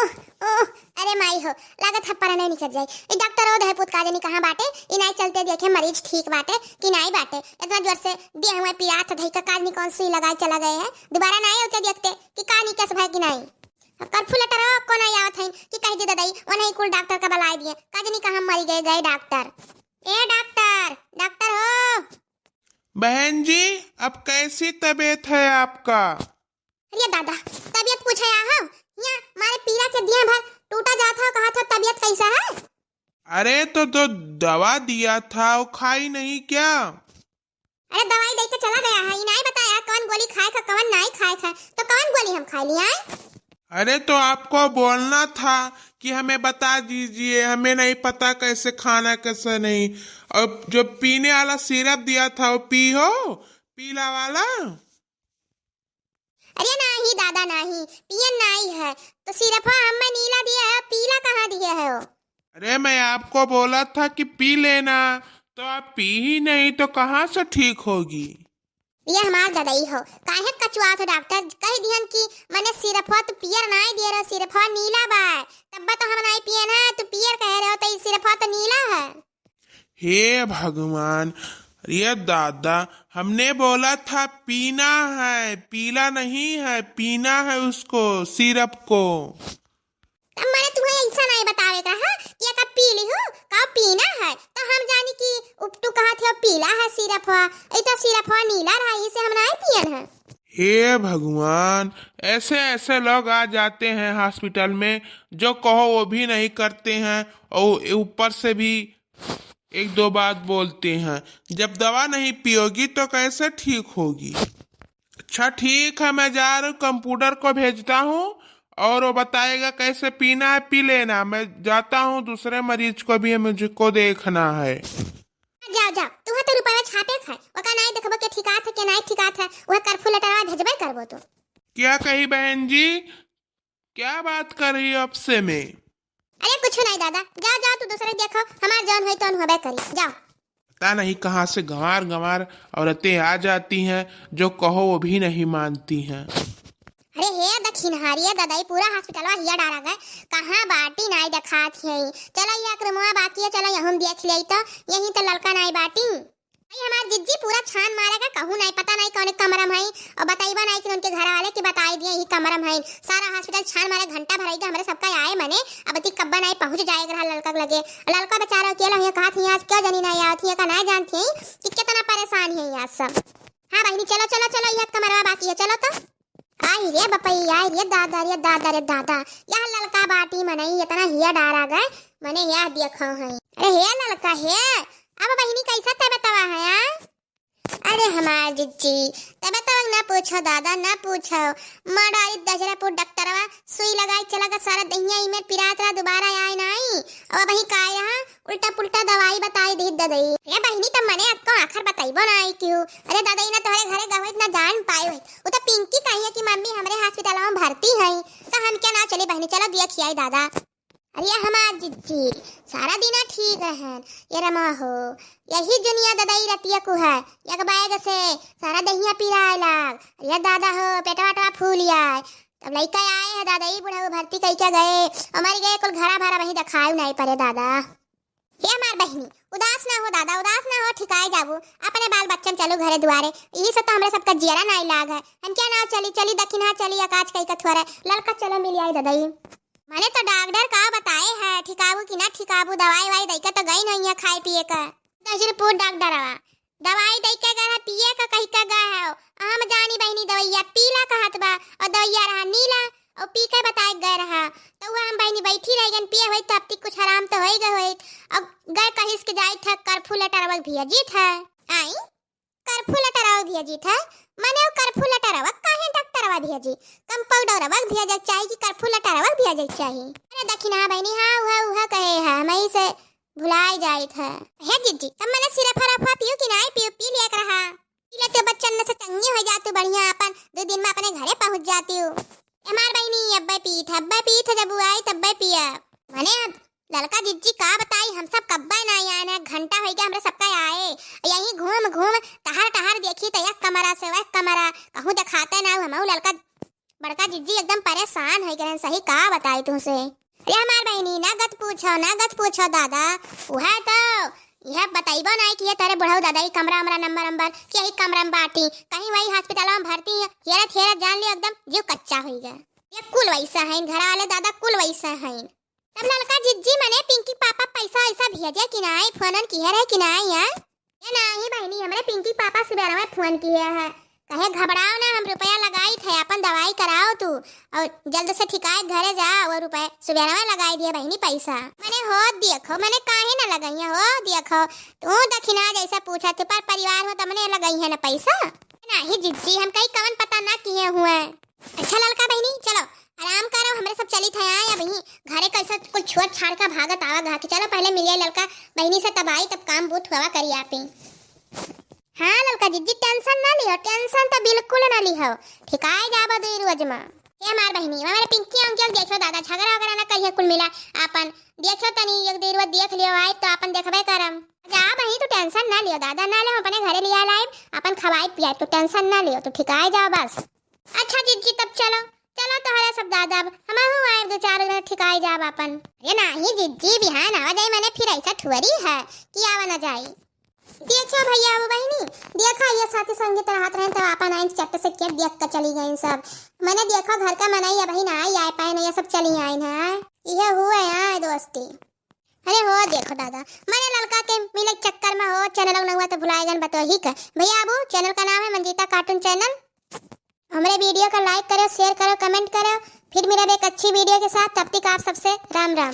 ओह ओह, अरे माई हो, लागत थप्पड़ नहीं निकल जाए। ये डॉक्टर और है पुत का जानी कहां बाटे, ई नहीं चलते देखे मरीज ठीक बाटे कि नहीं बाटे। इतना जोर से देह में पीड़ात धई का काज कौन सुई लगाए चला गए हैं, दोबारा नहीं होते देखते कि का नहीं कैसे भाई कि नहीं। कर्फ्यू लेटर को नहीं आवत है कि कह दे दई ओने कुल डॉक्टर का बुलाए दिए का जानी कहां मरी गए डॉक्टर। ए डॉक्टर, डॉक्टर हो। बहन जी, अब कैसी तबीयत है आपका? अरे दादा, तबीयत पूछे हो यहाँ मारे पीरा के दिया भर टूटा जाता कहा था तबीयत कैसा है। अरे तो दवा दिया था वो खाई नहीं क्या? अरे दवाई दे के चला गया है, ये नहीं बताया कौन गोली खाए का कौन नहीं खाए का, तो कौन गोली हम खा लिया है। अरे तो आपको बोलना था कि हमें बता दीजिए, हमें नहीं पता कैसे खाना कैसे नहीं। और जो पीने वाला सिरप दिया था वो पियो, पीला वाला। अरे नहीं दादा नहीं, पियन नहीं है तो सिर्फ हमें नीला दिया है, पीला कहाँ दिया है वो। अरे मैं आपको बोला था कि पी लेना, तो आप पी ही नहीं तो कहाँ से ठीक होगी। ये हमार ददाई हो काहे कचुआ थे डॉक्टर कह दिहन कि मैंने सिर्फ तो पियर नहीं दे रहा, सिर्फ नीला बा, तब तो हम नहीं पिए ना तो पियर कह रहे हो तो सिर्फ तो नीला है। हे भगवान, ये दादा, हमने बोला था पीना है, पीला नहीं है, पीना है उसको सिरप को। तब मैंने तुम्हें ऐसा नहीं बतावे का है कि का पी ली हो का पीना है, तो हम जानी कि उपटू कहा थे पीला है सिरप है, इतना सिरप है नीला रहा इसे हम नहीं पियन है। हे भगवान, ऐसे ऐसे लोग आ जाते हैं हॉस्पिटल में जो कहो वो भी नहीं करते हैं और ऊपर से भी एक दो बात बोलते हैं। जब दवा नहीं पियोगी तो कैसे ठीक होगी। अच्छा ठीक है, मैं जा रहा हूँ, कंप्यूटर को भेजता हूँ और वो बताएगा कैसे पीना है, पी लेना। मैं जाता हूँ, दूसरे मरीज को भी मुझको देखना है। जाओ जाओ, तुम्हें तो रुपया छापे खाए ओका नहीं देखबो के ठिकात है के नहीं ठिकात है, वह कर्फ्यू लेटर भेजबे करबो तो। क्या कही बहन जी, क्या बात कर रही हो आपसे में? अरे कुछ नहीं दादा, जाओ जाओ तू दूसरे देखो, हमार जान है तो होबे करी, जाओ। पता नहीं कहाँ से गंवार गंवार औरतें आ जाती हैं जो कहो वो भी नहीं मानती हैं। अरे हे दक्षिण हारिया दादाई पूरा हॉस्पिटल हिया डारा गए, कहाँ बाटी नहीं दिखात है। चलो ये क्रमवा बाकी है, चलो हम देख ले तो यही तो लड़का नहीं बाटी। भाई हमार जिज्जी पूरा छान मारेगा, कहूँ नहीं पता नहीं कौन कमरा में है और बताइबा नहीं कि उनके घर वाले की बताई दिए ही कमरा में है। सारा हॉस्पिटल छान मारे, घंटा भराई हमारे सबका आए मने अब ती कब्बा नहीं पहुंच जाएगा लड़का लगे। लड़का बेचारा अकेला है, कहा थी आज क्यों जनी नहीं आती है का नहीं जानती है कि कितना परेशान है आज सब। हाँ बहनी चलो चलो चलो, यह कमरा बाकी है, चलो तो। आई रे बपई, आई रे दादा रे दादा रे दादा, यह लड़का बाटी मनई इतना हिया डारा गए मने यह देखो है। अरे हे लड़का है, अब बहनी कैसा तबीयतवा है यार। अरे हमार जिज्जी तबीयतवा ना पूछो दादा ना पूछो, मडारी दजरापुर डॉक्टरवा सुई लगाई चला का सारा दहिया में पिरातरा दोबारा आए नहीं और वही का यहाँ उल्टा पुल्टा दवाई बताई दी ददई। ये बहनी तब मने आपको आखिर बताइबो ना आई क्यों। अरे दादा ना तुम्हारे घरे गवे इतना जान पाए हुई, वो तो पिंकी कही है कि मम्मी हमारे हॉस्पिटल में भर्ती है, तो हम क्या ना चले बहनी, चलो देखिए आई दादा। अरे हमार जिज्जी सारा दिन ठीक है ये रमा हो, यही दुनिया ददाई रतिया को है, एक बैग से सारा दहिया पिराए लाग। अरे दादा हो पेटवा टवा फूल आए, तब लड़का आए है दादा ही बुढ़ा भर्ती कई क्या गए हमारे गए कुल घरा भरा वही दिखाई नहीं पड़े दादा। ये हमार बहनी उदास ना हो दादा, उदास ना हो, ठिकाए जाबू अपने बाल बच्चन चलो घरे दुआरे, यही सब तो हमरे सबका जियरा नहीं लाग है। हम क्या ना चली चली दक्षिणा चली आकाश कई कथुरे लड़का चलो मिल आई दादाई। मैंने तो डॉक्टर का बताए है ठिकाबू कि ना ठिकाबू, दवाई वाई दई का तो गई नहीं है खाए पिए का। दजरपुर डॉक्टर दवाई दई के गए पिए का कहीं का गए है, हम जानी बहनी दवाइया पीला कहत बा और दवाइया रहा नीला और पी के बताए गए रहा, तो वो हम बहनी बैठी रह गन पिए हुई तो अब तक कुछ आराम तो होई गए हुई। अब गए कहीं के जाई था कर्फ्यू लेटर वक भैया जी था आई, कर्फ्यू लेटर आओ भैया जी था माने वो कर्फ्यू लेटर वक काहे डॉक्टर वा भैया जी कंपाउंडर वक भैया जी चाहिए कि कर्फ्यू लेटर वक भैया जी चाहिए। अरे दक्षिणा बहनी हाँ उहा कहे है मैं से भुलाई जाई था। हे जीजी तब मैंने सिर्फ हरफा पियो कि नहीं पियो, पी लिया रहा पीले तो बच्चन से चंगी हो जाती बढ़िया, अपन 2 दिन में अपने घरे पहुंच जाती हूँ। हमार बहनी अब्बे पी था जब वो आई तब्बे पिया मैंने लड़का जिज्जी का बताई हम सब कब्बा नहीं आए ना, घंटा हो गया हमरे सबका आए यही घूम घूम टहर टहर देखी तो एक कमरा से वह कमरा कहूँ दिखाते ना हम लड़का बड़का जिज्जी एकदम परेशान है करन सही का बताई तुमसे। अरे हमार बहनी ना गत पूछो दादा, वह तो यह बताइबो नहीं कि ये तेरे बुढ़ऊ दादा ही कमरा हमरा नंबर कि यही कमरा में बाटी कहीं वही हॉस्पिटल में भर्ती है। हेरत जान लियो एकदम जीव कच्चा हो गया। ये कुल वैसा है घर वाले दादा, कुल वैसा है। तब लड़का जिज्जी मने पिंकी पापा पैसा ऐसा भेजे कि नहीं, फोन किया रहे कि नहीं है? ये नहीं बहनी, हमरे पिंकी पापा सुबह में फोन किया है, कहे घबराओ ना, हम रुपया लगाई थे, अपन दवाई कराओ तू और जल्द से ठिकाए घरे जा। वो रुपए सुबह में लगाई दिया बहनी पैसा। मैंने हो देखो, मैंने काहे ना लगाई हो देखो, तू दक्षिणा जैसा पूछा तू पर परिवार में तुमने लगाई है ना पैसा। नहीं जिज्जी हम कहीं कवन पता ना किए हुए। अच्छा लड़का बहनी चलो आराम करो, हमरे सब चली थे आए अभी घरे कैसा कुछ छोड़ छाड़ का भागत आवा घा के। चलो पहले मिलिए लड़का बहनी से, तब आई तब काम बूथ हुआ करिए आप ही। हाँ लड़का जिज्जी टेंशन ना लियो, टेंशन तो बिल्कुल ना लियो, ठिकाए जाबो दो रोज में। ये मार बहनी हमारे पिंकी अंकल देखो दादा झगड़ा वगैरह ना करिए, कुल मिला अपन देखो तनी एक देर बाद देख लियो आए तो अपन देखबे करम। जा बहनी तू टेंशन ना लियो दादा, ना ले अपने घरे लिया लाए अपन खवाई पियाए, तो टेंशन ना लियो, तो ठिकाए जाओ बस। अच्छा जिज्जी तब चलो तो हरे सब दादा हम आए दो चार दिन ठिकाए जाब अपन। ये नहीं जिज्जी बिहान आवा जाए मैंने फिर ऐसा ठुरी है कि आवा ना जाए। देखो भैया वो बहनी देखा ये साथी संगी तरह हाथ रहे तो अपन आइन चट्ट से केट देख कर चली गई सब। मैंने देखो घर का मनाई है बहन आई आए पाए ना ये सब चली आई ना, ये हुआ है दोस्ती। अरे हो देखो दादा मैंने लड़का के मिले चक्कर में हो चैनल न हुआ तो भुलाएगा बतो ही का भैया। अब चैनल का नाम है मंजीता कार्टून चैनल। हमारे वीडियो को लाइक करो, शेयर करो, कमेंट करो। फिर मेरा एक अच्छी वीडियो के साथ, तब तक आप सबसे राम राम।